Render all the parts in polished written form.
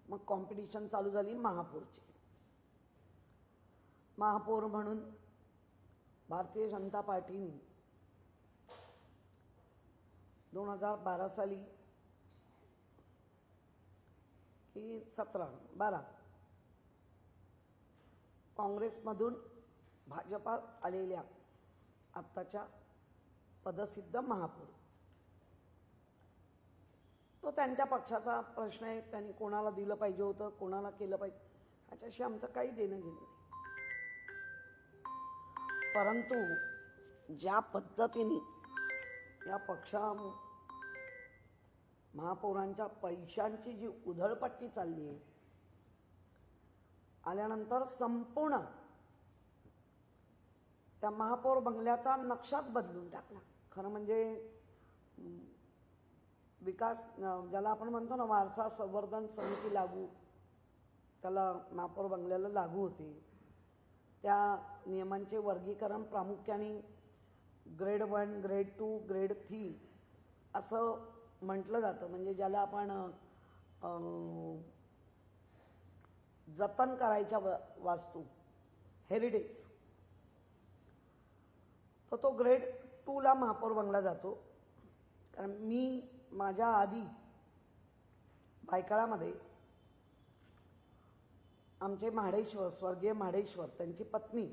मग कॉम्पिटिशन चालू झाली महापौरची. महापौर म्हणून भारतीय जनता पार्टीने 2012 साली की 12 काँग्रेसमधून भाजपात आलेल्या आत्ताच्या पदसिद्ध महापौर, तो त्यांच्या पक्षाचा प्रश्न आहे. त्यांनी कोणाला दिलं पाहिजे होतं, कोणाला केलं पाहिजे, ह्याच्याशी आमचं काही देणं घेणं नाही. परंतु ज्या पद्धतीने या महापौरांच्या पैशांची जी उधळपट्टी चालली आहे, आल्यानंतर संपूर्ण त्या महापौर बंगल्याचा नक्षाच बदलून टाकला. खरं म्हणजे विकास, ज्याला आपण म्हणतो ना वारसा संवर्धन समिती लागू, त्याला महापौर बंगल्याला लागू होते. त्या नियमांचे वर्गीकरण प्रामुख्याने ग्रेड 1, ग्रेड 2, ग्रेड 3 असं म्हटलं जातं. म्हणजे ज्याला आपण जतन करायच्या वास्तू, हेरिटेज, तर तो ग्रेड 2ला महापौर बंगला जातो. कारण मी माझ्या आधी भायखळामध्ये आमचे म्हाडेश्वर, स्वर्गीय म्हाडेश्वर, त्यांची पत्नी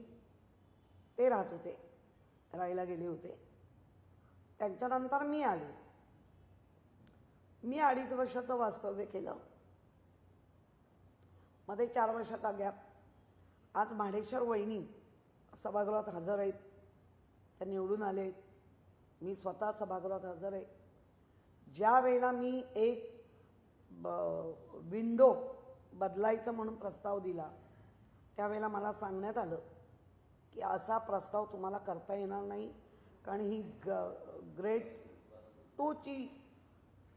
ते राहत होते, राहायला गेले होते. त्यांच्यानंतर मी आले. मी 2.5 वर्षाचं वास्तव्य केलं. मध्ये 4 वर्षाचा गॅप. आज म्हाडेश्वर वहिनी सभागृहात हजर आहेत, त्या निवडून आले आहेत. मी स्वतः सभागृहात हजर आहे. ज्या वेळेला मी एक विंडो बदलायचं म्हणून प्रस्ताव दिला, त्यावेळेला मला सांगण्यात आलं की असा प्रस्ताव तुम्हाला करता येणार नाही, कारण ही ग्रेड 2ची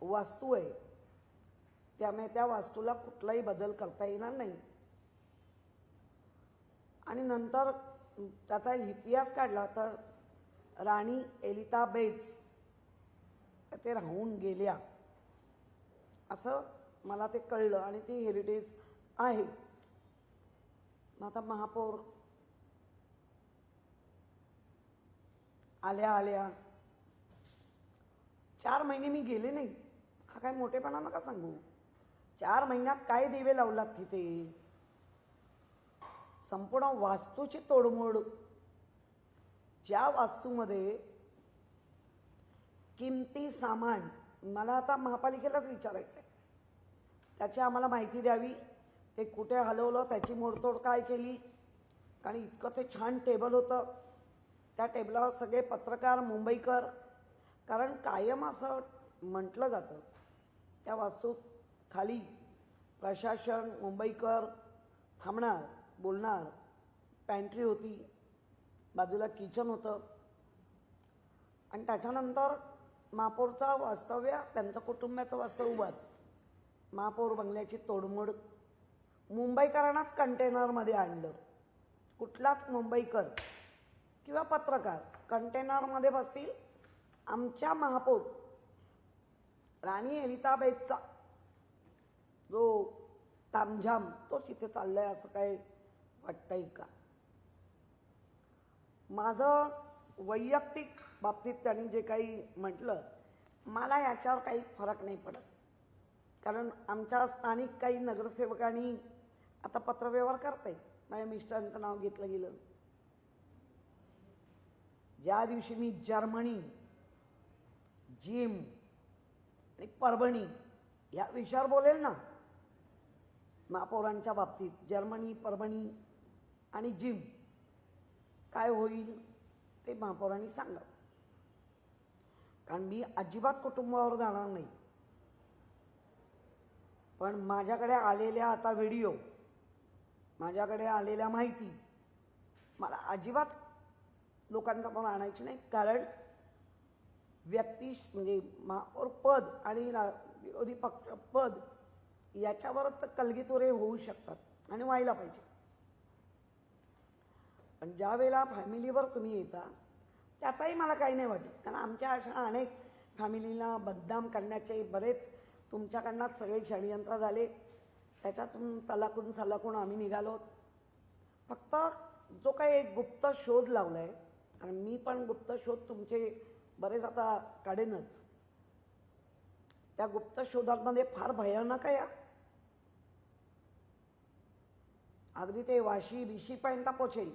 वास्तू आहे, त्यामुळे त्या वास्तूला कुठलाही बदल करता येणार नाही. आणि नंतर त्याचा इतिहास काढला तर राणी एलिझाबेथ ते राहून गेल्या असं मला ते कळलं, आणि ती हेरिटेज आहे. आता महापौर आल्या 4 महिने मी गेले नाही. हा काय मोठेपणा नका सांगू. 4 महिन्यात काय दिवे लावलात तिथे. संपूर्ण वास्तूची तोडमोड. ज्या वास्तूमध्ये किमती सामान, मला आता महापालिकेलाच विचारायचं आहे, त्याची आम्हाला माहिती द्यावी. ते कुठे हलवलं, त्याची मोडतोड काय केली. कारण इतकं ते छान टेबल होतं, त्या टेबलावर सगळे पत्रकार, मुंबईकर. कारण कायम असं म्हटलं जातं त्या वास्तूत खाली प्रशासन, मुंबईकर थांबणार, बोलणार. पॅन्ट्री होती, बाजूला किचन होतं. आणि त्याच्यानंतर महापौरचा वास्तव्य, त्यांचं कुटुंबाचं वास्तव्य उभं. महापौर बंगल्याची तोडमोड. मुंबईकरांनाच कंटेनरमध्ये आणलं. कुठलाच मुंबईकर किंवा पत्रकार कंटेनरमध्ये बसतील. आमच्या महापौर राणी एलिझाबेथचा जो तामझाम तोच इथे चाललाय असं काय वाटतंय का. माझं वैयक्तिक बाबतीत त्यांनी जे काही म्हटलं, मला याच्यावर काही फरक नाही पडत. कारण आमच्या स्थानिक काही नगरसेवकांनी आता पत्रव्यवहार करतायत. माझ्या मिस्टरांचं नाव घेतलं गेलं. ज्या दिवशी मी जर्मनी, जिम आणि परभणी या विषयावर बोलेल ना महापौरांच्या बाबतीत, जर्मनी, परभणी आणि जिम काय होईल ते महापौरांनी सांगावं. कारण मी अजिबात कुटुंबावर जाणार नाही. पण माझ्याकडे आलेल्या आता व्हिडिओ, माझ्याकडे आलेल्या माहिती मला अजिबात लोकांचा पण आणायची नाही. कारण व्यक्ती म्हणजे महापौर पद आणि विरोधी पक्ष पद याच्यावर तर कलगीतोरे होऊ शकतात आणि व्हायला पाहिजे. पण ज्या वेळेला फॅमिलीवर तुम्ही येता त्याचाही मला काही नाही वाटत. कारण आमच्या अशा अनेक फॅमिलीला बदनाम करण्याचे बरेच तुमच्याकडनं सगळे षडयंत्र झाले. त्याच्यातून तलाकून सलाकून आम्ही निघालो. फक्त जो काही एक गुप्त शोध लावला आहे, कारण मी पण गुप्त शोध तुमचे बरेच आता काढेनच, त्या गुप्त शोधामध्ये फार भयानक आहे. अगदी ते वाशी बिशीपर्यंत पोचेल.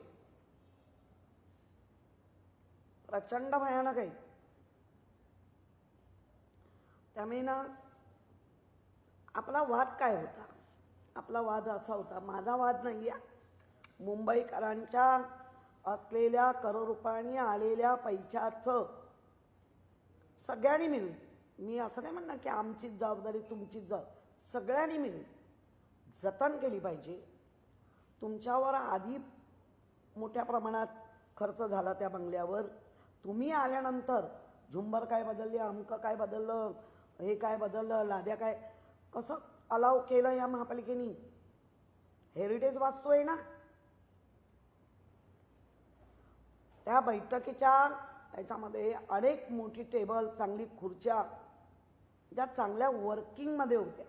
प्रचंड भयानक आहे. त्यामुळे ना आपला वाद काय होता? आपला वाद असा होता, माझा वाद नाही आहे, मुंबईकरांच्या असलेल्या करोडोपाणी आलेल्या पैशाचं सगळ्यांनी मिळून, मी असं नाही म्हणणार की आमचीच जबाबदारी तुमचीच जबाबदारी, सगळ्यांनी मिळून जतन केली पाहिजे. तुमच्यावर आधी मोठ्या प्रमाणात खर्च झाला त्या बंगल्यावर. तुम्ही आल्यानंतर झुंबर काय बदलली, अमकं काय बदललं, हे काय बदललं, लाद्या काय, कसं अलाव केलं या महापालिकेने? हेरिटेज वास्तू आहे ना. त्या बैठकीच्या याच्यामध्ये अनेक मोठी टेबल, चांगली खुर्च्या, ज्या चांगल्या वर्किंगमध्ये होत्या.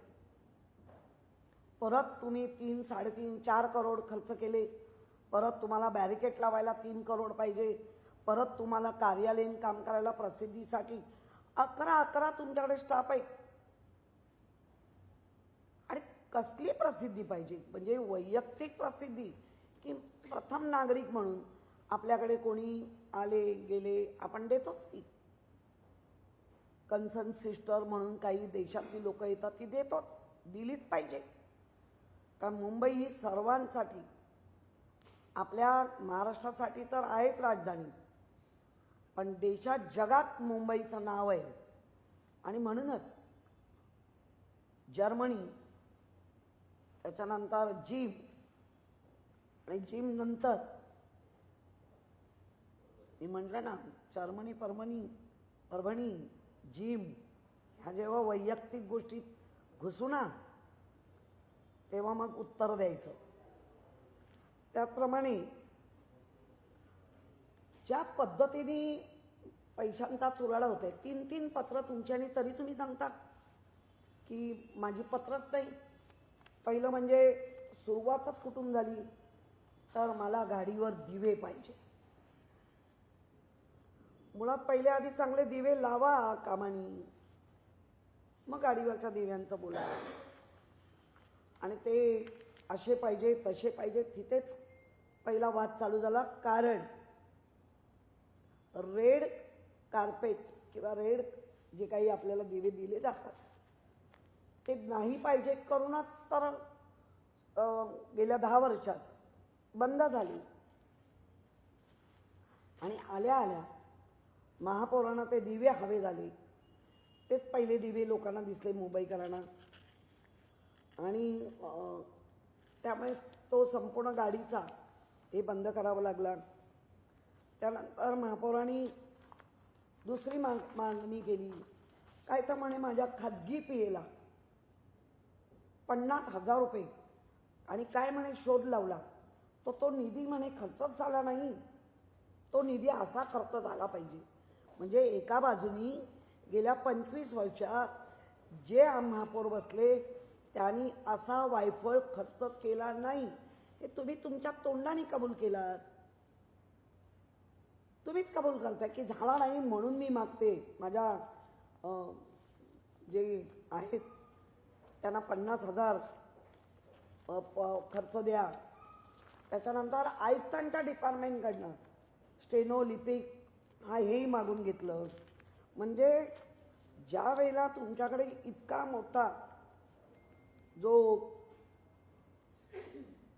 परत तुम्ही 3, 3.5, 4 करोड खर्च केले. परत तुम्हाला बॅरिकेड लावायला 3 करोड पाहिजे. परत तुम्हाला कार्यालयीन काम करायला प्रसिद्धीसाठी 11 तुमच्याकडे स्टाफ आहे. आणि कसली प्रसिद्धी पाहिजे? म्हणजे वैयक्तिक प्रसिद्धी की प्रथम नागरिक म्हणून आपल्याकडे कोणी आले गेले आपण देतोच ती. कन्सर्न सिस्टर म्हणून काही देशातली लोक येतात, ती देतोच, दिलीच पाहिजे. कारण मुंबई ही सर्वांसाठी, आपल्या महाराष्ट्रासाठी तर आहेच राजधानी, पण देशात जगात मुंबईचं नाव आहे. आणि म्हणूनच जर्मनी, त्याच्यानंतर जिम, आणि जिम नंतर मी म्हटलं ना जर्मनी, परभणी, जिम, ह्या जेव्हा वैयक्तिक गोष्टीत घुसू ना तेव्हा मग उत्तर द्यायचं. त्याप्रमाणे ज्या पद्धतीने पैशांचा चुराडा होतोय, 3 पत्र तुमच्यानी, तरी तुम्ही सांगता की माझी पत्रच नाही. पहिलं म्हणजे सुरुवातच कुठून झाली, तर मला गाडीवर दिवे पाहिजे. मुळात पहिले आधी चांगले दिवे लावा कामानी, मग गाडीवरच्या दिव्यांचं बोला. आणि ते असे पाहिजे तसे पाहिजे, तिथेच पहिला वाद चालू झाला. कारण रेड कार्पेट किंवा रेड जे काही आपल्याला दिवे दिले जातात ते नाही पाहिजे करूनच तर गेल्या 10 वर्षात बंद झाली. आणि आल्या आल्या महापौरांना ते दिवे हवे झाले. तेच पहिले दिवे लोकांना दिसले मुंबईकरांना, आणि त्यामुळे तो संपूर्ण गाडीचा हे बंद करावा लागला. त्यानंतर महापौरांनी दुसरी मागणी केली, काय तर म्हणे माझ्या खाजगी पीएला 50,000 रुपये, आणि काय म्हणे शोध लावला तो निधी म्हणे खर्चच झाला नाही, तो निधी असा खर्च झाला पाहिजे. म्हणजे एका बाजूनी गेल्या 25 वर्षात जे महापौर बसले त्यांनी असा वायफळ खर्च केला नाही, हे तुम्ही तुमच्या तोंडाने कबूल केलात. तुम्हीच कबूल करताय की झाला नाही म्हणून मी मागते माझ्या जे आहेत त्यांना 50,000 खर्च द्या. त्याच्यानंतर आयुक्तांच्या डिपार्टमेंटकडनं स्टेनो, लिपिक हेही मागून घेतलं. म्हणजे ज्या वेळेला तुमच्याकडे इतका मोठा जो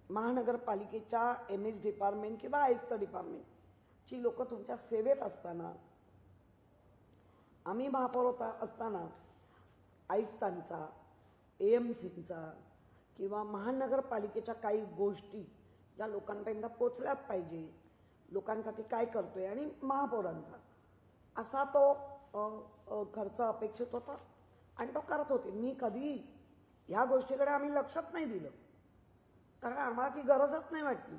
महानगरपालिकेच्या MS डिपार्टमेंट किंवा आयुक्त डिपार्टमेंटची लोक तुमच्या सेवेत असताना, आम्ही महापौर असताना आयुक्तांचा, AMCचा किंवा महानगरपालिकेच्या काही गोष्टी ज्या लोकांपर्यंत पोचल्याच पाहिजे, लोकांसाठी काय करतोय, आणि महापौरांचा असा तो खर्च अपेक्षित होता आणि तो करत होते. मी कधी ह्या गोष्टीकडे आम्ही लक्षच नाही दिलं, कारण आम्हाला ती गरजच नाही वाटली.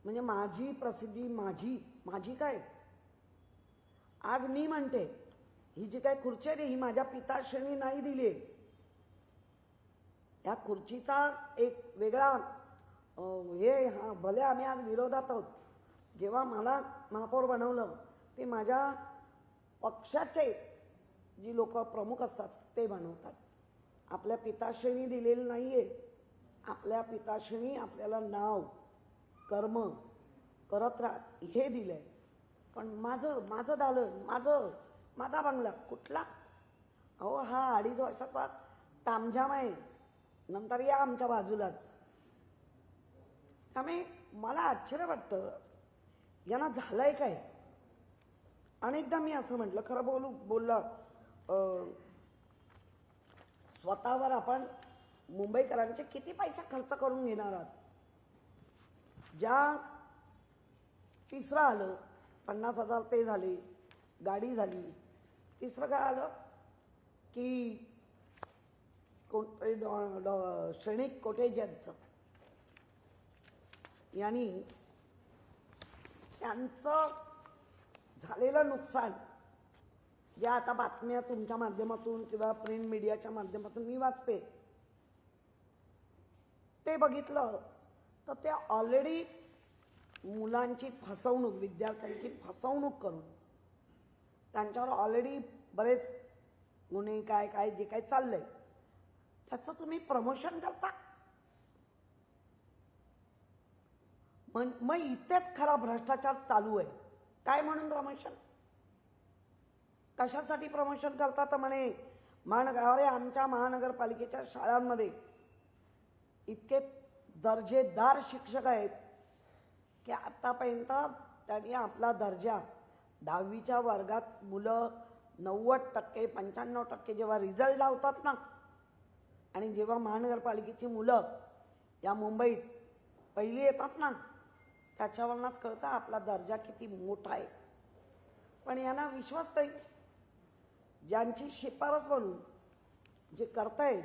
म्हणजे माझी प्रसिद्धी, माझी काय, आज मी म्हणते ही जी काय खुर्ची आहे ही माझ्या पिताश्रींनी नाही दिली, ह्या खुर्चीचा एक वेगळा भले आम्ही आज विरोधात आहोत. जेव्हा मला महापौर बनवलं ते माझ्या पक्षाचे जी लोक प्रमुख असतात ते बनवतात. आपल्या पिताश्रींनी दिलेलं नाहीये. आपल्या पिताश्रींनी आपल्याला नाव कर्म करत राहा हे दिलंय. पण माझं दालन माझा बंगला कुठला? अहो हा 2.5 वर्षाचा तामझाम आहे. नंतर या आमच्या बाजूलाच. त्यामुळे मला आश्चर्य वाटतं यांना झालंय काय. अनेकदा मी असं म्हटलं खरं बोललं स्वतःवर आपण मुंबईकरांचे किती पैसे खर्च करून घेणार आहात. ज्या तिसरं आलं 50,000 ते झाले, गाडी झाली. तिसरं काय आलं की श्रेणिक कोटेजनचं यांनी त्यांचं झालेलं नुकसान जे आता बातम्या तुमच्या माध्यमातून किंवा प्रिंट मीडियाच्या माध्यमातून मी वाचते ते बघितलं तर ते ऑलरेडी मुलांची फसवणूक, विद्यार्थ्यांची फसवणूक करून त्यांच्यावर ऑलरेडी बरेच गुन्हे काय जे काय चाललंय त्याचं तुम्ही प्रमोशन करता. मग इथेच खरा भ्रष्टाचार चालू आहे. काय म्हणून प्रमोशन? कशासाठी प्रमोशन करता? तर म्हणे आमच्या महानगरपालिकेच्या शाळांमध्ये इतके दर्जेदार शिक्षक आहेत की आतापर्यंत त्यांनी आपला दर्जा 10वीच्या वर्गात मुलं 90% 95% जेव्हा रिझल्ट लावतात ना आणि जेव्हा महानगरपालिकेची मुलं या मुंबईत पहिली येतात ना त्याच्यावरच कळतं आपला दर्जा किती मोठा आहे. पण यांना विश्वास नाही. ज्यांची शिफारस म्हणून जे करतायत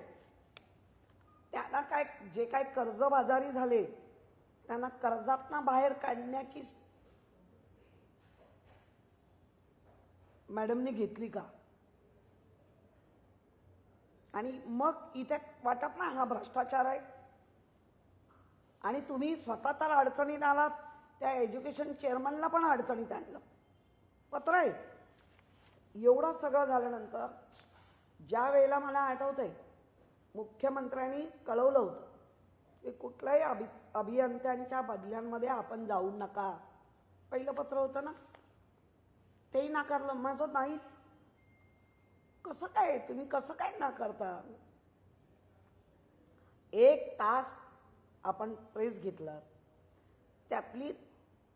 त्यांना काय जे काय कर्जबाजारी झाले त्यांना कर्जातनं बाहेर काढण्याची मॅडमने घेतली का? आणि मग इथे वाटत ना हा भ्रष्टाचार आहे. आणि तुम्ही स्वतः तर अडचणीत आलात, त्या एज्युकेशन चेअरमनला पण अडचणीत आणलं. पत्र आहे. एवढं सगळं झाल्यानंतर ज्या वेळेला मला आठवतंय मुख्यमंत्र्यांनी कळवलं होतं की कुठल्याही अभियंत्यांच्या बदल्यांमध्ये आपण जाऊ नका. पहिलं पत्र होतं ना तेही नाकारलं. माझं नाहीच. कसं काय तुम्ही कसं काय नाकारता? 1 तास आपण प्रेस घेतला त्यातली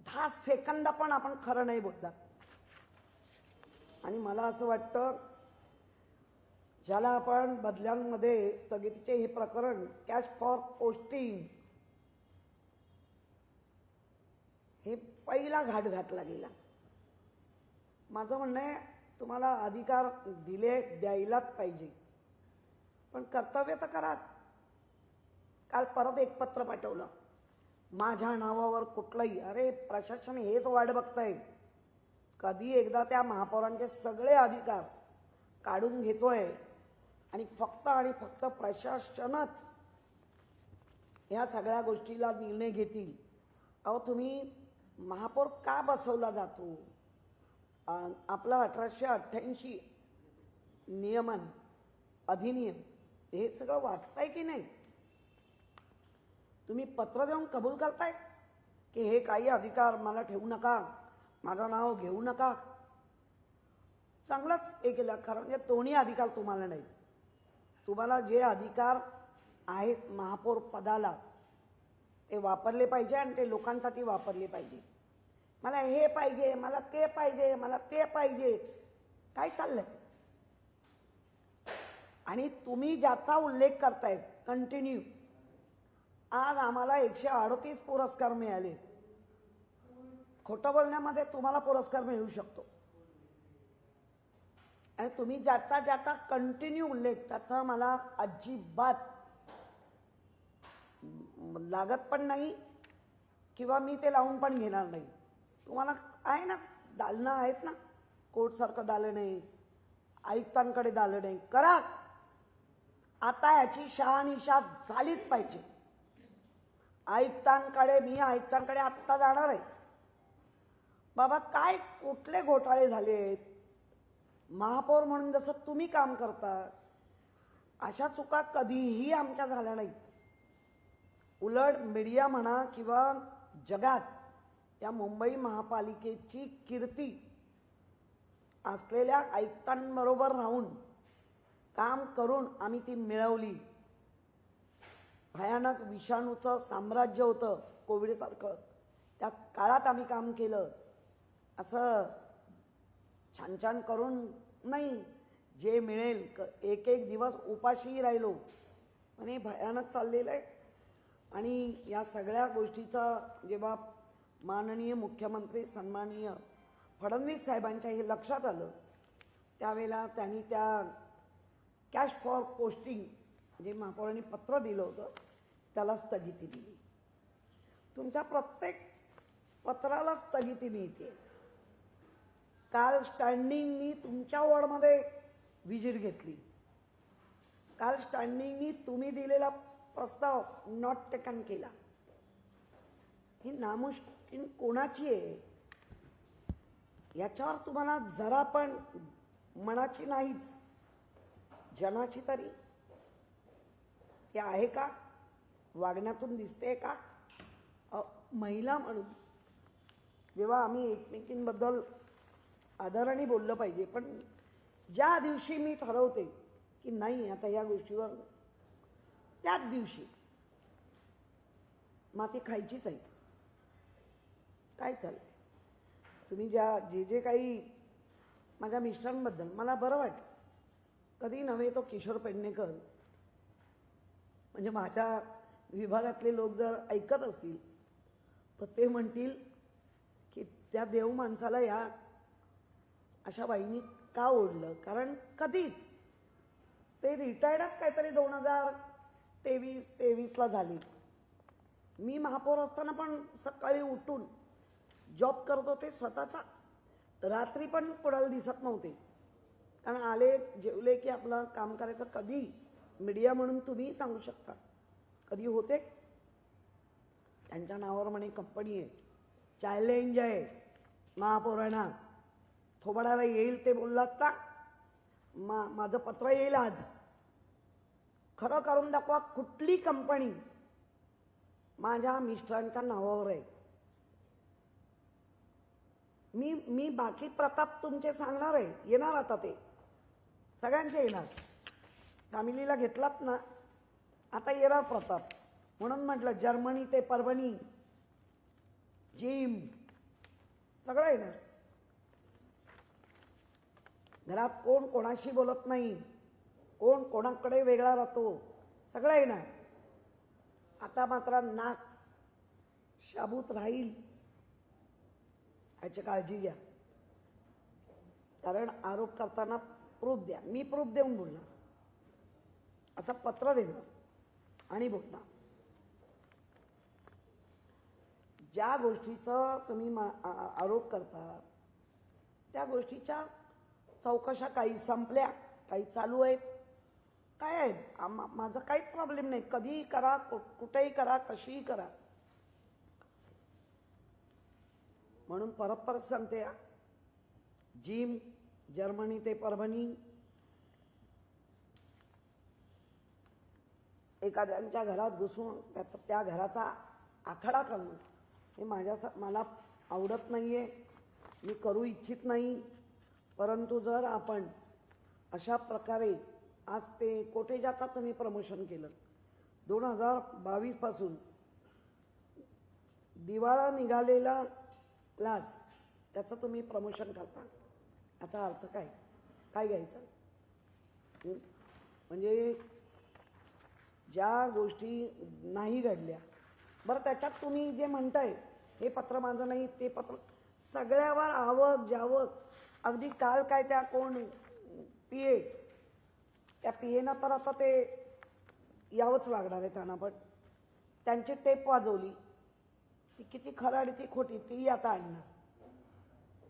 10 सेकंद पण आपण खरं नाही बोलला. आणि मला असं वाटतं ज्याला आपण बदल्यांमध्ये स्थगितीचे हे प्रकरण कॅश फॉर पोस्टिंग हे पहिला घाट घातला गेला. माझं म्हणणं आहे तुम्हाला अधिकार द्यायलाच पाहिजे पण कर्तव्य तर करा. काल परत एक पत्र पाठवलं माझ्या नावावर कुठलंही. अरे प्रशासन हेच वाट बघतंय कधी एकदा त्या महापौरांचे सगळे अधिकार काढून घेतोय आणि फक्त प्रशासनच ह्या सगळ्या गोष्टीला निर्णय घेतील. अहो तुम्ही महापौर का बसवला जातो? आपला 1888 नियमन अधिनियम हे सगळं वाचताय की नाही? तुम्ही पत्र देऊन कबूल करताय की हे काही अधिकार मला ठेवू नका, माझं नाव घेऊ नका. चांगलंच हे केलं. खरं म्हणजे दोन्ही अधिकार तुम्हाला नाही. तुम्हाला जे अधिकार आहेत महापौर पदाला ते वापरले पाहिजे आणि ते लोकांसाठी वापरले पाहिजे. मला हे पाहिजे, मला ते पाहिजे, मला ते पाहिजे, काय चाललंय? आणि तुम्ही ज्याचा उल्लेख करताय कंटिन्यू, आज आम्हाला 138 पुरस्कार मिळाले. खोटं बोलण्यामध्ये तुम्हाला पुरस्कार मिळू शकतो आणि तुम्ही ज्याचा कंटिन्यू उल्लेख त्याचा मला अजिबात लागत पण नाही किंवा मी ते लावून पण घेणार नाही. तुम्हाला आहे ना दालनं आहेत ना, कोर्टसारखं दालन आहे, आयुक्तांकडे दालन आहे, करा. आता याची शहानिशा झालीच पाहिजे. मी आयुक्तांकडे आत्ता जाणार आहे. बाबा काय कुठले घोटाळे झाले आहेत, महापौर म्हणून जसं तुम्ही काम करता अशा चुका कधीही आमच्या झाल्या नाहीत. उलट मीडिया म्हणा किंवा जगात या मुंबई महापालिकेची कीर्ती असलेल्या आयुक्तांबरोबर राहून काम करून आम्ही ती मिळवली. भयानक विषाणूचं साम्राज्य होतं कोविडसारखं, त्या काळात आम्ही काम केलं. असं छान छान करून नाही, जे मिळेल एक एक दिवस उपाशीही राहिलो, पण हे भयानक चाललेलं आहे. आणि या सगळ्या गोष्टीचा जेव्हा माननीय मुख्यमंत्री सन्माननीय फडणवीस साहेबांच्या हे लक्षात आलं, त्यावेळेला त्यांनी त्या कॅश फॉर पोस्टिंग जे महापौरांनी पत्र दिलं होतं त्याला स्थगिती दिली. तुमच्या प्रत्येक पत्राला स्थगिती मिळते. काल स्टँडिंगनी तुमच्या वॉर्डमध्ये व्हिजिट घेतली. काल स्टँडिंगनी तुम्ही दिलेला प्रस्ताव नॉट टेकन केला. ही नामुष्कीन कोणाची आहे? याच्यावर तुम्हाला जरा पण मनाची नाहीच, जनाची तरी ती आहे का? वागण्यातून दिसते का? महिला म्हणून जेव्हा आम्ही एकमेकींबद्दल आदराने बोललं पाहिजे, पण ज्या दिवशी मी ठरवते की नाही आता या गोष्टीवर, त्याच दिवशी माती खायचीच आहे. काय चाललंय? तुम्ही जे जे काही माझ्या मिस्टरांबद्दल मला बरं वाटलं. कधी नव्हे तो किशोर पेडणेकर म्हणजे माझ्या विभागातले लोक जर ऐकत असतील तर ते म्हणतील की त्या देव माणसाला या अशा बाईंनी का ओढलं. कारण कधीच ते रिटायर्डच काहीतरी 2023 झाली. मी महापौर असताना पण सकाळी उठून जॉब करत होते स्वतःचा, रात्री पण कोणाला दिसत नव्हते. कारण आले जेवले की आपलं काम करायचं. कधी मीडिया म्हणून तुम्हीही सांगू शकता कधी होते. त्यांच्या नावावर म्हणे कंपनी आहे, चॅलेंज आहे महापौरांना, थोबाडाला येईल ते बोललात का? माझं पत्र येईल आज, खरं करून दाखवा कुठली कंपनी माझ्या मिस्टरांच्या नावावर आहे. मी बाकी प्रताप तुमचे सांगणार आहे. येणार आता ते सगळ्यांचे येणार. फॅमिलीला घेतलात ना, आता येणार प्रताप. म्हणून म्हटलं जर्मनी ते परभणी, जिम सगळं येणार. घरात कोण कोणाशी बोलत नाही, कोण कोणाकडे वेगळा राहतो, सगळं येणार. आता मात्र नाक शाबूत राहील याची काळजी घ्या. कारण आरोप करताना प्रूफ द्या. मी प्रूफ देऊन बोलणार, असं पत्र देणार आणि बोलणार. ज्या गोष्टीचं तुम्ही आरोप करता त्या गोष्टीच्या चौकशा काही संपल्या, काही चालू आहेत. काय आहे, माझं काहीच प्रॉब्लेम नाही. कधीही करा, कुठेही करा, कशीही करा. म्हणून परत परत सांगते, जिम जर्मनी ते परभणी, एखाद्यांच्या घरात घुसून त्या घराचा आखाडा करणं हे मला आवडत नाही आहे, मी करू इच्छित नाही. परंतु जर आपण अशा प्रकारे आज ते कोटेजाचा तुम्ही प्रमोशन केलं, 2022 पासून दिवाळा निघालेला क्लास त्याचं तुम्ही प्रमोशन करता, याचा अर्थ काय? काय घ्यायचं? म्हणजे ज्या गोष्टी नाही घडल्या, बरं त्याच्यात तुम्ही जे म्हणताय हे पत्र माझं नाही, ते पत्र, सगळ्यावर आवक जावक. अगदी काल काय त्या कोण पीए, त्या पीएनं तर आता ते यावंच लागणार आहे त्यांना, पण त्यांची टेप वाजवली, ती किती खराडी ती खोटी ती आता आणणार,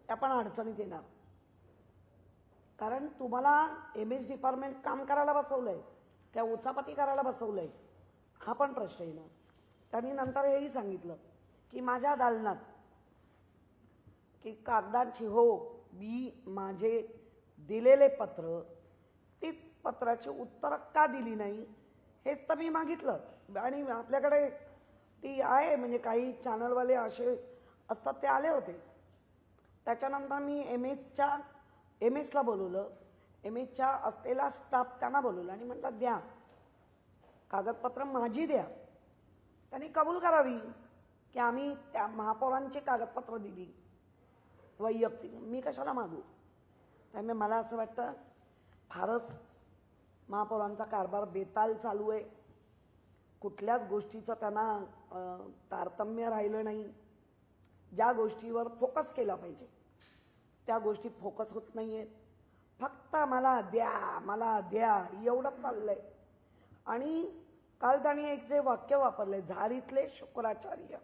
त्या पण अडचणीत येणार. कारण तुम्हाला MS डिपार्टमेंट काम करायला बसवलंय, काय उचापती करायला बसवलंय? हा पण प्रश्न आहे ना. त्यांनी नंतर हेही सांगितलं की माझ्या दालनात की कागदांची हो मी माझे दिलेले पत्र ती पत्राची उत्तरं का दिली नाही हेच तर मी मागितलं आणि आपल्याकडे ती आहे म्हणजे काही चॅनलवाले असे असतात ते आले होते. त्याच्यानंतर मी एम एसला बोलवलं, एम एसच्या असलेला स्टाफ त्यांना बोलवलं आणि म्हटलं द्या कागदपत्र माझी द्या. त्यांनी कबूल करावी की आम्ही त्या महापौरांची कागदपत्र दिली वैयक्तिक, मी कशाला मागू. त्यामुळे मला असं वाटतं फारच महापौरांचा कारभार बेताल चालू आहे. कुठल्याच गोष्टीचं त्यांना तारतम्य राहिलं नाही. ज्या गोष्टीवर फोकस केला पाहिजे त्या गोष्टी फोकस होत नाही आहेत. फक्त मला द्या एवढंच चाललंय. आणि काल त्यांनी एक जे वाक्य वापरले झारीतले शुक्राचार्य,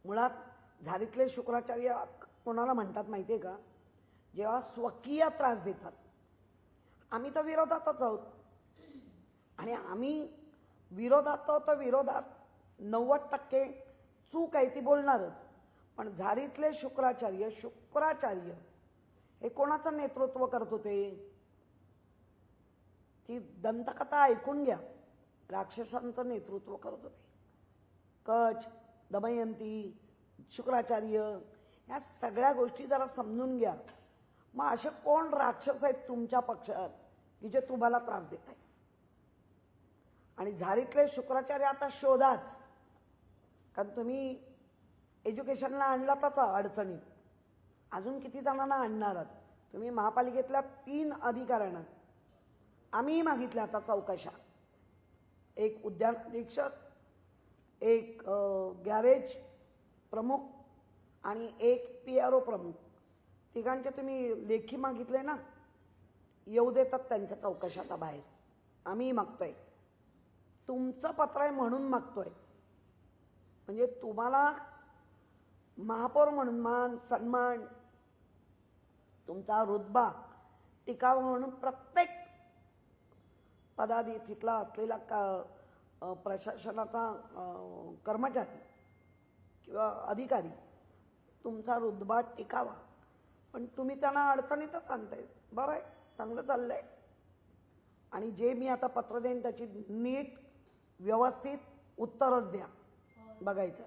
मुळात झारीतले शुक्राचार्य कोणाला म्हणतात माहिती आहे का? जेव्हा स्वकीय त्रास देतात. आम्ही तर विरोधातच आहोत आणि आम्ही विरोधात आहोत तर विरोधात 90% चूक आहे ती बोलणारच. पण झारीतले शुक्राचार्य हे कोणाचं नेतृत्व करत होते? ती दंतकथा ऐकून घ्या. राक्षसांचं नेतृत्व करत होते. कच, दमयंती, शुक्राचार्य या सगळ्या गोष्टी जरा समजून घ्या. मग असे कोण राक्षस आहेत तुमच्या पक्षात की जे तुम्हाला त्रास देत आहेत? आणि झारीतले शुक्राचार्य आता शोधाच, कारण तुम्ही एज्युकेशनला आणलातच अडचणीत, अजून किती जणांना आणणार आहात? तुम्ही महापालिकेतल्या 3 अधिकाऱ्यांना आम्ही मागितल्या आता चौकशा, एक उद्यान अधीक्षक, एक गॅरेज प्रमुख आणि एक PRO प्रमुख, तिघांचे तुम्ही लेखी मागितले ना, येऊ देतात त्यांच्या चौकशा आता बाहेर. आम्ही मागतोय, तुमचं पत्र आहे म्हणून मागतोय. म्हणजे तुम्हाला महापौर म्हणून मान सन्मान, तुमचा रुतबा टिकावा म्हणून प्रत्येक तिथला असलेला प्रशासनाचा कर्मचारी किंवा अधिकारी तुमचा रुतबा टिकावा, पण तुम्ही त्यांना अडचणीतच आणताय. बरं आहे, चांगलं चाललंय. आणि जे मी आता पत्र देईन त्याची नीट व्यवस्थित उत्तरच द्या, बघायचं.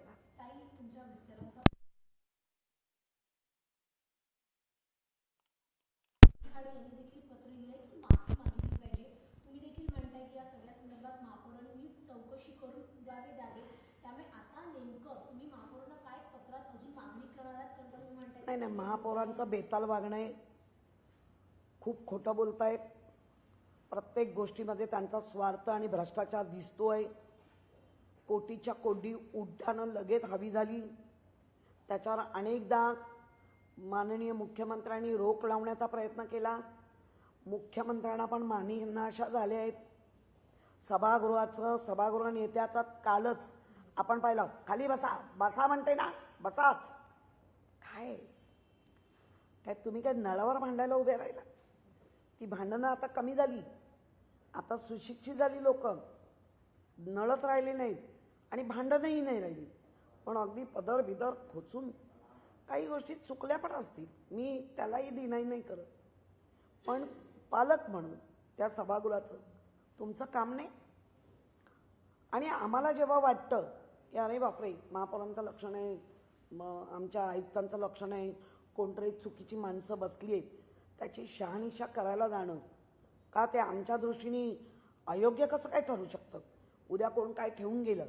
नाही नाही, महापौरांचं बेताल वागणं आहे. खूप खोटं बोलतायत. प्रत्येक गोष्टीमध्ये त्यांचा स्वार्थ आणि भ्रष्टाचार दिसतोय. कोटीच्या कोटी उड्डाणं लगेच हवी झाली. त्याच्यावर अनेकदा माननीय मुख्यमंत्र्यांनी रोख लावण्याचा प्रयत्न केला. मुख्यमंत्र्यांना पण मानिनाशा झाले आहेत. सभागृह नेत्याचा कालच आपण पाहिलं, खाली बसा म्हणते ना, बसाच. काय तुम्ही काय नळावर भांडायला उभे राहिला? ती भांडणं आता कमी झाली, आता सुशिक्षित झाली लोक, नळच राहिले नाहीत आणि भांडणही नाही राहिली. पण अगदी पदर बिदर खोचून काही गोष्टी चुकल्या पण असतील, मी त्यालाही डिनाई नाही करत. पण पालक म्हणून त्या सभागृहाचं तुमचं काम नाही. आणि आम्हाला जेव्हा वाटतं की अरे बापरे, महापौरांचं लक्ष नाही, मग आमच्या आयुक्तांचं लक्ष नाही, कोणतरी चुकीची माणसं बसली आहेत, त्याची शहानिशा करायला जाणं का ते आमच्या दृष्टीने अयोग्य कसं काय ठरू शकतं? उद्या कोण काय ठेवून गेलं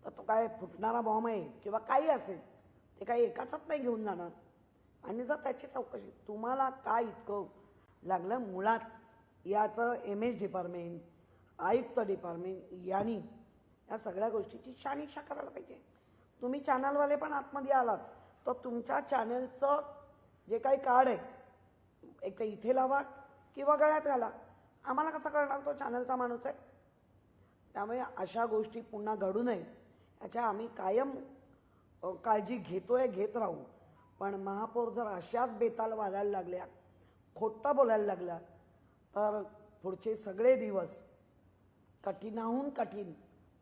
तर तो काय फुटणारा बॉम्ब आहे किंवा काही असेल, ते काही एकाचच नाही घेऊन जाणार. आणि जर त्याची चौकशी तुम्हाला काय इतकं लागलं, मुळात याचं MS डिपार्टमेंट, आयुक्त डिपार्टमेंट यांनी या सगळ्या गोष्टीची शहानिशा करायला पाहिजे. तुम्ही चॅनलवाले पण आतमध्ये आलात तर तुमच्या चॅनलचं जे काही कार्ड आहे एक तर इथे लावा किंवा गळ्यात घाला. आम्हाला कसं कळणार तो चॅनलचा माणूस आहे? त्यामुळे अशा गोष्टी पुन्हा घडू नये याच्या आम्ही कायम काळजी घेत राहू. पण महापौर जर अशाच बेताल वागायला लागल्या, खोटं बोलायला लागला, तर पुढचे सगळे दिवस कठीणाहून कठीण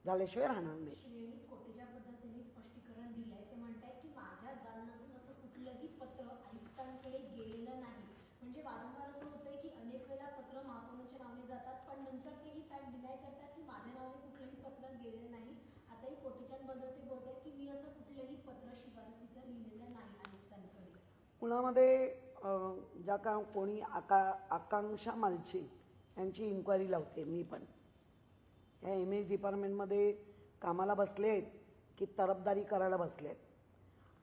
झाल्याशिवाय राहणार नाही. श्रेणी कोटेच्याबद्दल त्यांनी स्पष्टीकरण दिलंय. ते म्हणतायत की माझ्या दालनातून असं कुठलंही पत्र आयुक्तांकडे गेलेलं नाही. म्हणजे वारंवार असं होतंय की अनेक वेळा पत्र महापौरांच्या नावाने जातात, पण नंतर तेही फॅक्ट डिनाय करतात की माझ्या नावाने कुठलंही पत्र गेलेलं नाही. आताही कोटेच्यांबद्दल ते बोलतात की मी असं कुठलंही पत्र शिफारसीचं लिहिलेलं नाही आयुक्तांकडे. पुण्यामध्ये ज्या का कोणी आकांक्षा मालची यांची इन्क्वायरी लावते मी पण. ह्या इमेज डिपार्टमेंटमध्ये कामाला बसले आहेत की तरफदारी करायला बसले आहेत.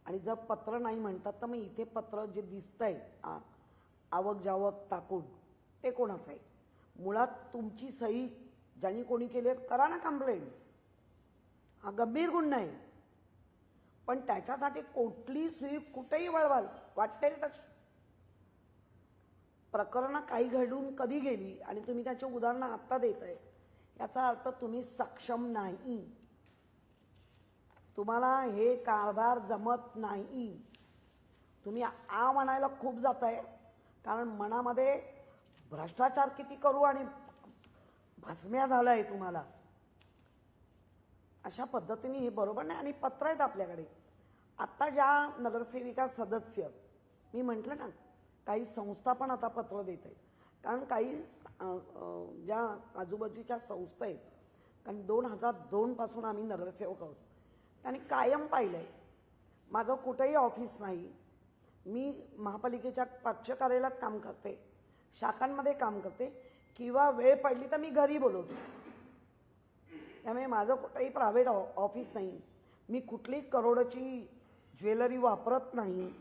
आणि जर पत्र नाही म्हणतात तर मग इथे पत्र जे दिसतंय आवक जावक टाकून ते कोणाचं आहे? मुळात तुमची सही ज्यांनी कोणी केली आहे करा ना कंप्लेंट. हा गंभीर गुन्हा आहे. पण त्याच्यासाठी कुठली सुई कुठेही वळवाल वाटेल तशी. प्रकरणं काही घडून कधी गेली आणि तुम्ही त्याची उदाहरणं आत्ता देताय याचा अर्थ तुम्ही सक्षम नाही. तुम्हाला हे कारभार जमत नाही. तुम्ही आ म्हणायला खूप जाताय कारण मनामध्ये भ्रष्टाचार किती करू आणि भस्म्या झालाय तुम्हाला. अशा पद्धतीने हे बरोबर नाही. आणि पत्र आहेत आपल्याकडे. आत्ता ज्या नगरसेविका सदस्य मी म्हटलं ना काही संस्था पण आता पत्र देत आहेत. कारण काही ज्या आजूबाजूच्या संस्था आहेत, कारण 2002 पासून आम्ही नगरसेवक आहोत, त्यांनी कायम पाहिलं आहे माझं कुठेही ऑफिस नाही. मी महापालिकेच्या पक्ष कार्यालयात काम करते, शाखांमध्ये काम करते, किंवा वेळ पडली तर मी घरी बोलवते. त्यामुळे माझं कुठेही प्रायव्हेट ऑफिस नाही. मी कुठलीही करोडोची ज्वेलरी वापरत नाही.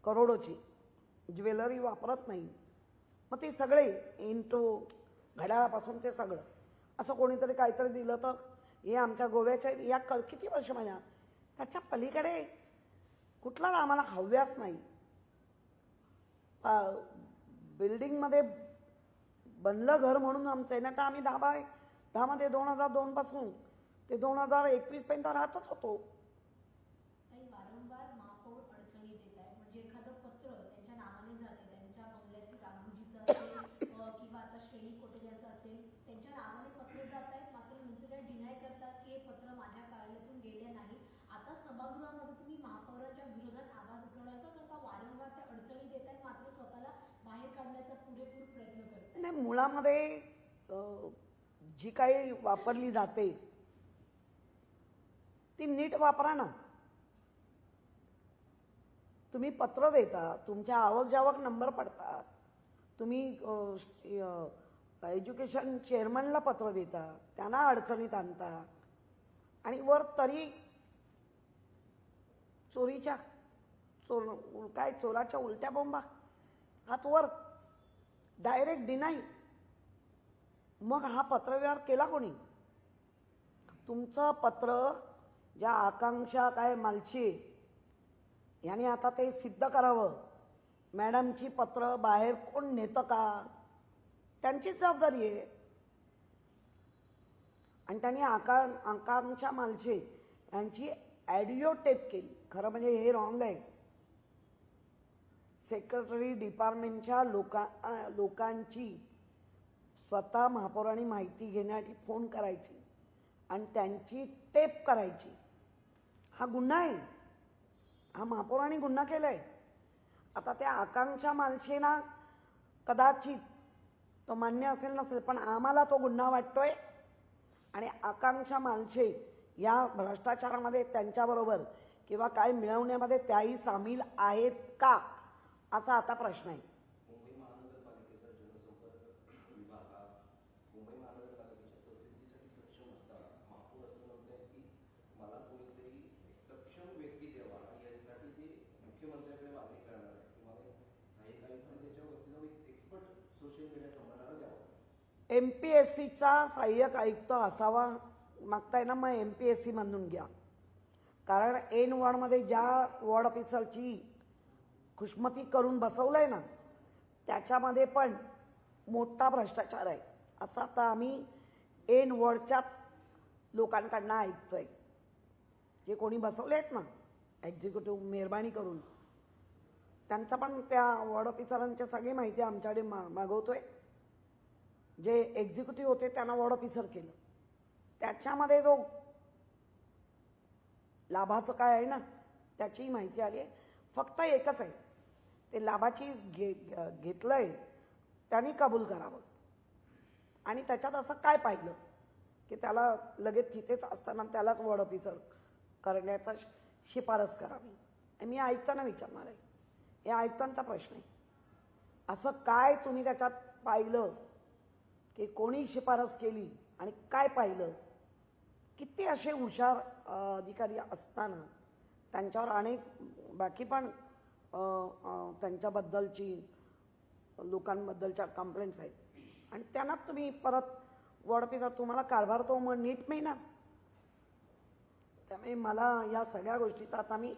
करोडोची ज्वेलरी वापरत नाही. मग ते सगळे इंटो घड्याळापासून ते सगळं असं कोणीतरी काहीतरी दिलं तर हे आमच्या गोव्याच्या या किती वर्ष माझ्या त्याच्या पलीकडे कुठलाच आम्हाला हव्यास नाही. बिल्डिंगमध्ये बनलं घर म्हणून आमचं आहे. नाही तर आम्ही 10 मध्ये 2002 पासून ते 2021 पर्यंत राहतच होतो. वारंवार महापौर अडचणी देत आहेत. म्हणजे एखादं पत्र त्यांच्या नावाने जाते, त्यांच्या बंगल्याचं रामूजीचं असेल किंवा आता श्रेणी कोटेच्यांचं असेल, त्यांच्या नावाने पत्र जात आहेत, मात्र नंतर डिनाय करतात की हे पत्र माझ्या कार्यालयातून गेले नाही. आता सभागृहामध्ये तुम्ही महापौराच्या विरोधात आवाज उठवला तर नका. वारंवार त्या अडचणी देत आहेत, मात्र स्वतःला बाहेर काढण्याचा पुरेपूर प्रयत्न करतात. नाही, मुळामध्ये जी काही वापरली जाते ती नीट वापरा ना. तुम्ही पत्र देता, तुमच्या आवक जावक नंबर पडतात, तुम्ही एज्युकेशन चेअरमनला पत्र देता, त्यांना अडचणीत आणता आणि वर तरी चोराच्या उलट्या बोंबा हात वर डायरेक्ट डिनाई. मग हा पत्रव्यवहार केला कोणी? तुमचं पत्र ज्या आकांक्षा मालची याने आता ते सिद्ध करावं. मॅडमची पत्र बाहेर कोण नेतं का? त्यांचीच जबाबदारी आहे. आणि त्यांनी आकांक्षा मालचे यांची ऑडिओ टेप केली. खरं म्हणजे हे रॉंग आहे. सेक्रेटरी डिपार्टमेंटच्या लोकांची स्वतः महापौरांनी माहिती घेण्यासाठी फोन करायची आणि त्यांची टेप करायची. हा गुन्हा आहे. हा महापौरांनी गुन्हा केलाय. आता त्या आकांक्षा मालशेना कदाचित तो मान्य असेल नसेल, पण आम्हाला तो गुन्हा वाटतोय. आणि आकांक्षा मालशे या भ्रष्टाचारामध्ये त्यांच्याबरोबर किंवा काय मिळवण्यामध्ये त्याही सामील आहेत का असा आता प्रश्न आहे. मुंबई महानगरपालिकेचा जनसंपर्क विभाग हा मुंबई महानगरपालिकेच्या प्रसिद्धीसाठी सक्षम असताना महापौर असं म्हणतात की मला कोणीतरी सक्षम व्यक्ती द्यावा आणि यासाठी ते मुख्यमंत्र्यांकडे मागणी करणार आहे की मला सहाय्यक आयुक्तांनी त्याच्या वतीनं एक एक्सपर्ट सोशल मीडिया संभाळणारा द्यावा. MPSCचा सहाय्यक आयुक्त असावा मागताय ना, मग MPSC म्हणून घ्या. कारण एन वॉर्डमध्ये ज्या वॉर्ड ऑफिसरची खुशमती करून बसवलंय ना त्याच्यामध्ये पण मोठा भ्रष्टाचार आहे असं आता आम्ही एन वॉर्डच्याच लोकांकडनं ऐकतोय. जे कोणी बसवले आहेत ना एक्झिक्युटिव्ह मेहरबानी करून, त्यांचा पण त्या वॉर्ड ऑफिसरांची सगळी माहिती आमच्याकडे मागवतोय जे एक्झिक्युटिव्ह होते त्यांना वॉर्ड ऑफिसर केलं. त्याच्यामध्ये जो लाभाचं काय आहे ना त्याची माहिती आली आहे. फक्त एकच आहे, ते लाभाची घेतलंय त्यांनी कबूल करावं. आणि त्याच्यात असं काय पाहिलं की त्याला लगेच तिथेच असताना त्यालाच वॉर्ड ऑफिसर करण्याचा शिफारस करावी. मी आयुक्तांना विचारणार आहे, हे आयुक्तांचा प्रश्न आहे. असं काय तुम्ही त्याच्यात पाहिलं की कोणी शिफारस केली आणि काय पाहिलं? किती असे हुशार अधिकारी असताना त्यांच्यावर अनेक बाकी पण त्यांच्याबद्दलची लोकांबद्दलच्या कंप्लेंट्स आहेत आणि त्यांना तुम्ही परत वॉर्ड ऑफिसर, तुम्हाला कारभार तो मग नीट मिळणार. त्यामुळे मला या सगळ्या गोष्टीचा आता मी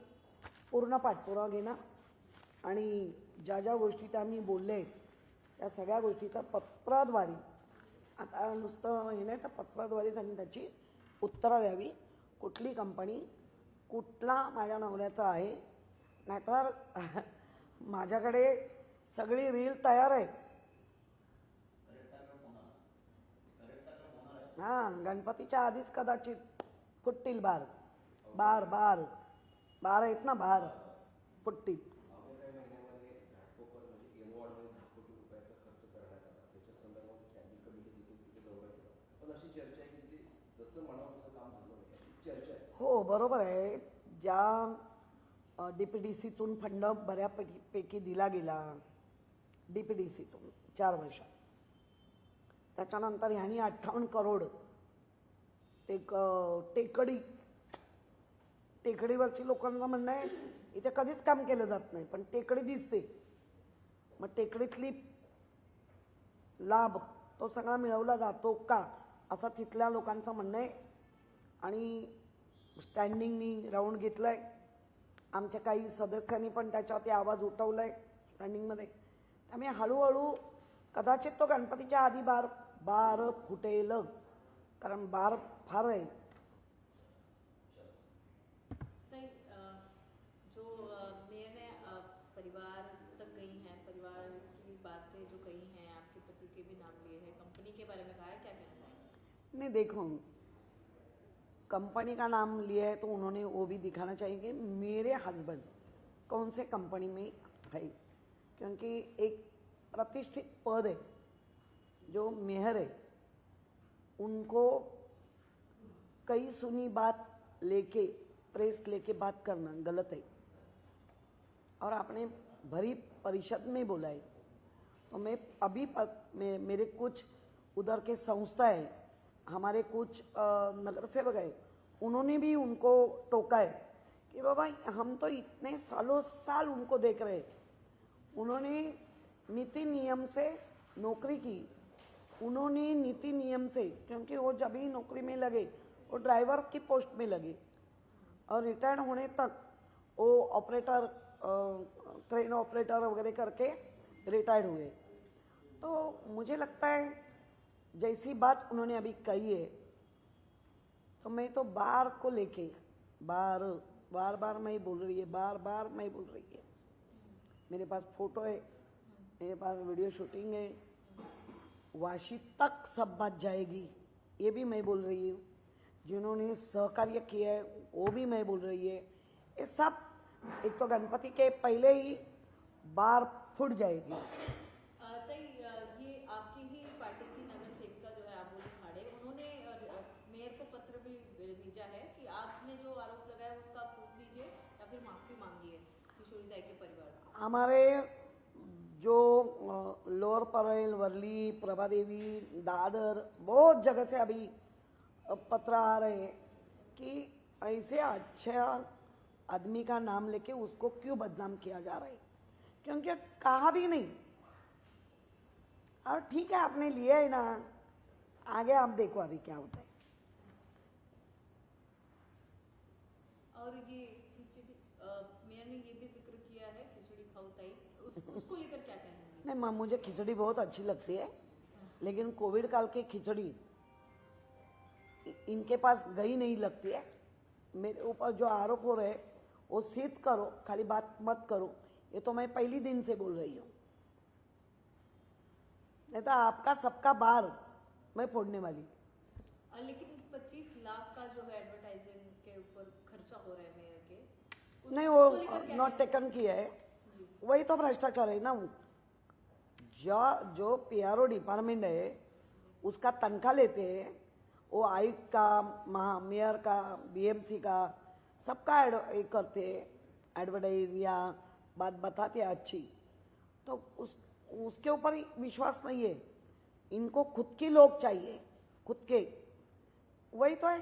पूर्ण पाठपुरावा घेणार आणि ज्या ज्या गोष्टी त्या मी बोलले त्या सगळ्या गोष्टीचा पत्राद्वारे, आता नुसतं हे नाही तर पत्राद्वारे त्यांनी त्याची उत्तरं द्यावी. कुठली कंपनी, कुठला माझ्या नवऱ्याचा आहे, नाहीतर माझ्याकडे सगळी रील तयार आहे. हां, गणपतीच्या आधीच कदाचित फुटतील बार बार बार बार आहेत ना, बार फुटतील. हो बरोबर आहे. ज्या DPDCतून फंड बऱ्यापैकी दिला गेला, DPDCतून 4 वर्षात, त्याच्यानंतर ह्यांनी 58 करोड एक टेकडीवरची लोकांना म्हणणं आहे इथे कधीच काम केलं जात नाही, पण टेकडी दिसते, मग टेकडीतली लाभ तो सगळा मिळवला जातो का असं तिथल्या लोकांचं म्हणणं आहे. आणि स्टँडिंगनी राऊंड घेतलं आहे. आमच्या काही सदस्यांनी पण त्याच्यावरती आवाज उठवला आहे स्टँडिंगमध्ये. त्यामुळे हळूहळू कदाचित तो गणपतीच्या आधी बार फुटेल, कारण बार फार आहे. जो मेयर ने परिवार तक गई हैं, परिवार की बातें जो कही हैं, आपके पति के भी नाम लिए हैं, कंपनी के बारे में कहा है, क्या कहना चाहेंगे? नहीं, देखो कंपनी का नाम लिया है तो उन्होंने वो भी दिखाना चाहिए कि मेरे हस्बैंड कौन से कंपनी में है, क्योंकि एक प्रतिष्ठित पद है. जो मेयर है उनको कई सुनी बात लेके प्रेस लेके बात करना गलत है. और आपने भरी परिषद में बोला है, तो मैं अभी मेरे कुछ उधर के संस्था है, हमारे कुछ नगर सेवक है, उन्होंने भी उनको टोका है कि बाबा हम तो इतने सालों साल उनको देख रहे हैं, उन्होंने नीति नियम से नौकरी की, उन्होंने नीति नियम से, क्योंकि वो जब ही नौकरी में लगे वो ड्राइवर की पोस्ट में लगे और रिटायर्ड होने तक वो ऑपरेटर, ट्रेन ऑपरेटर वगैरह करके रिटायर्ड हुए. तो मुझे लगता है जैसी बात उन्होंने अभी कही है, तो मैं तो बार को लेके बार बार मैं बोल रही है, बार मैं बोल रही है. मेरे पास फोटो है, मेरे पास वीडियो शूटिंग है, वाशी तक सब बात जाएगी, ये भी मैं बोल रही हूँ. जिन्होंने सहकार्य किया है वो भी मैं बोल रही है. ये सब एक तो गणपति के पहले ही बार फूट जाएगी. ये आपकी ही पार्टी की नगर सेविका जो है आबोली खाड़े, उन्होंने मेयर को पत्र भी भेजा है कि आपने जो आरोप लगाया उसका प्रूफ दीजिए या फिर माफी मांगिए किशोरी दाई के परिवार से. हमारे जो लोअर परेल, वर्ली, प्रभादेवी, दादर, बहुत जगह से अभी पत्र आ रहे हैं कि ऐसे अच्छा आदमी का नाम लेके उसको क्यों बदनाम किया जा रहा है, क्योंकि कहा भी नहीं. और ठीक है आपने लिया है ना, आगे आप देखो अभी क्या होता है. और ये खिचड़ी, मेयर ने ये भी जिक्र किया है खिचड़ी खाऊताई, उसको लेकर क्या कहेंगे? नहीं माँ, मुझे खिचड़ी बहुत अच्छी लगती है, लेकिन कोविड काल की खिचड़ी इनके पास गई नहीं लगती है. मेरे ऊपर जो आरोप हो रहे वो सिद्ध करो, खाली बात मत करो. ये तो मैं पहली दिन से बोल रही हूँ. नहीं तो आपका सबका बार मैं फोड़ने वाली। लेकिन 25 लाख का जो है एडवर्टाइजिंग के ऊपर खर्चा हो रहा है मेयर के, नहीं उसको वो लेकर क्या नॉट कहना टेकन किया है, जी। वही तो भ्रष्टाचार है ना। वो जो पीआरओ डिपार्टमेंट है उसका तनख्वाह लेते हैं, वो आयुक्त का, मेयर का, बीएमसी का, सबका एक करते एडवर्टाइज या बात बताते हैं अच्छी, तो उसके ऊपर ही विश्वास नहीं है। इनको खुद के लोग चाहिए, खुद के, वही तो है।